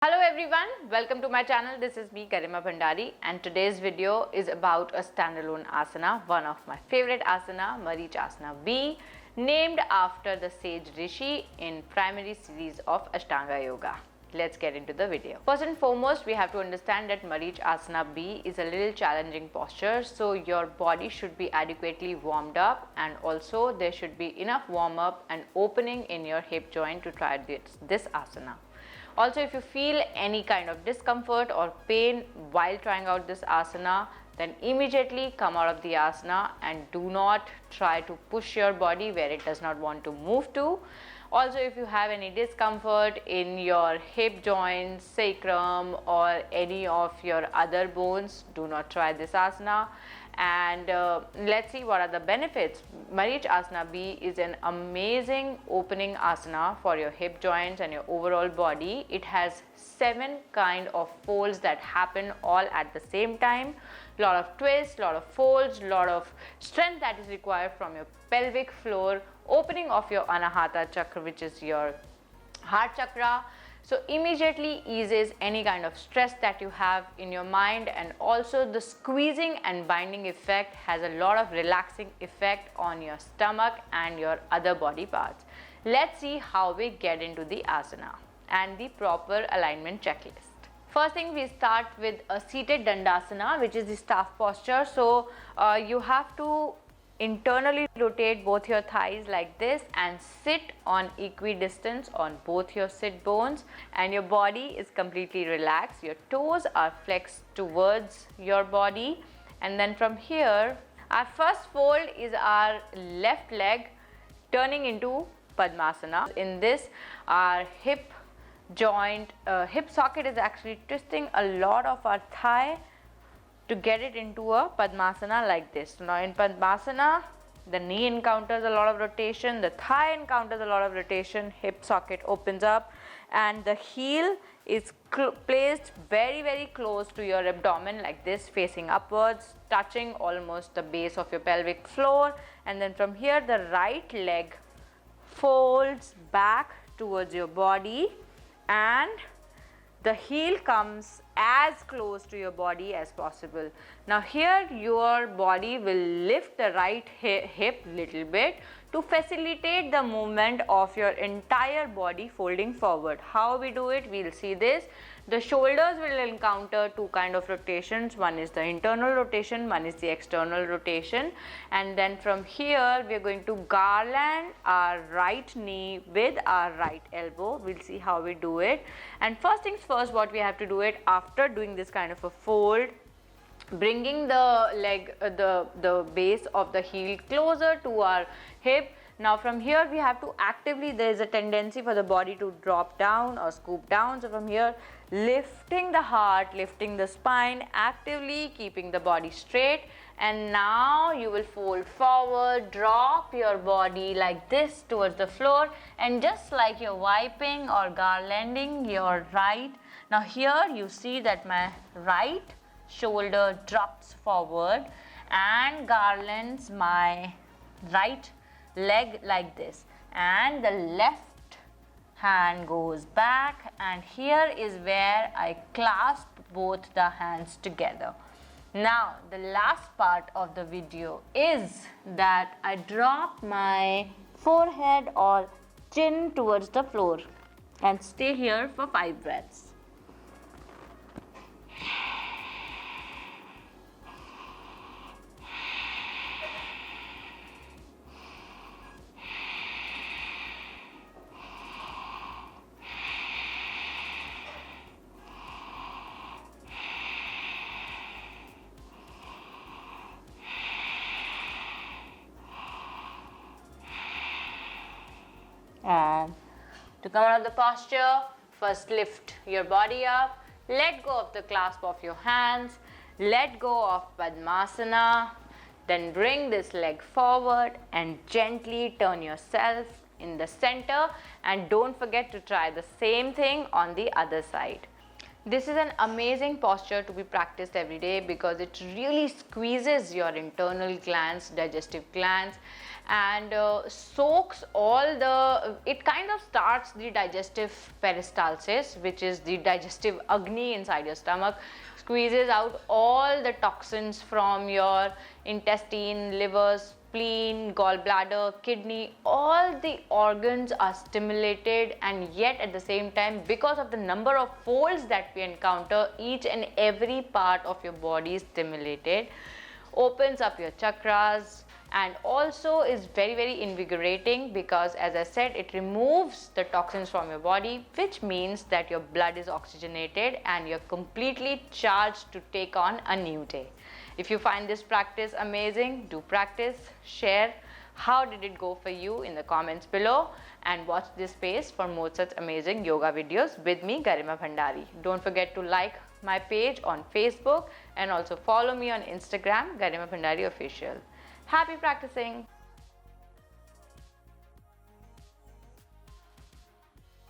Hello everyone, welcome to my channel. This is me Garima Bhandari and today's video is about a standalone asana, one of my favorite asana, Marichasana B, named after the sage Rishi in primary series of Ashtanga Yoga. Let's get into the video. First and foremost, we have to understand that Marichasana B is a little challenging posture, so your body should be adequately warmed up and also there should be enough warm up and opening in your hip joint to try this asana. Also, if you feel any kind of discomfort or pain while trying out this asana, then immediately come out of the asana and do not try to push your body where it does not want to move to. Also, if you have any discomfort in your hip joints, sacrum or any of your other bones, do not try this asana. And let's see what are the benefits. Marichasana B is an amazing opening asana for your hip joints and your overall body. It has 7 kind of folds that happen all at the same time. Lot of twists, lot of folds, lot of strength that is required from your pelvic floor, opening of your Anahata chakra, which is your heart chakra. So immediately eases any kind of stress that you have in your mind, and also the squeezing and binding effect has a lot of relaxing effect on your stomach and your other body parts. Let's see how we get into the asana and the proper alignment checklist. First thing, we start with a seated Dandasana, which is the staff posture. So you have to internally rotate both your thighs like this and sit on equidistance on both your sit bones, and your body is completely relaxed. Your toes are flexed towards your body, and then from here our first fold is our left leg turning into Padmasana. In this, our hip joint, hip socket is actually twisting a lot of our thigh to get it into a Padmasana like this. Now in Padmasana, the knee encounters a lot of rotation, the thigh encounters a lot of rotation, hip socket opens up and the heel is placed very close to your abdomen like this, facing upwards, touching almost the base of your pelvic floor, and then from here the right leg folds back towards your body and the heel comes as close to your body as possible. Now here your body will lift the right hip little bit to facilitate the movement of your entire body folding forward. How we do it, we'll see this. The shoulders will encounter 2 kind of rotations. One is the internal rotation, one is the external rotation, and then from here we are going to garland our right knee with our right elbow. We'll see how we do it. And first things first, what we have to do it after doing this kind of a fold, bringing the leg, the base of the heel closer to our hip. Now from here we have to actively, there is a tendency for the body to drop down or scoop down. So from here, lifting the heart, lifting the spine, actively keeping the body straight, and now you will fold forward, drop your body like this towards the floor, and just like you're wiping or garlanding your right. Now here you see that my right shoulder drops forward and garlands my right leg like this, and the left hand goes back, and here is where I clasp both the hands together. Now the last part of the video is that I drop my forehead or chin towards the floor and stay here for 5 breaths. And to come out of the posture, first lift your body up, let go of the clasp of your hands, let go of Padmasana, then bring this leg forward and gently turn yourself in the center, and don't forget to try the same thing on the other side. This is an amazing posture to be practiced every day because it really squeezes your internal glands, digestive glands, and soaks all the, it kind of starts the digestive peristalsis, which is the digestive agni inside your stomach, squeezes out all the toxins from your intestine, liver, spleen, gallbladder, kidney. All the organs are stimulated, and yet at the same time, because of the number of folds that we encounter, each and every part of your body is stimulated, opens up your chakras, and also is very, very invigorating because, as I said, it removes the toxins from your body, which means that your blood is oxygenated and you're completely charged to take on a new day. If you find this practice amazing, do practice, share how did it go for you in the comments below, and watch this space for more such amazing yoga videos with me, Garima Bhandari. Don't forget to like my page on Facebook and also follow me on Instagram, Garima Bhandari Official. Happy practicing!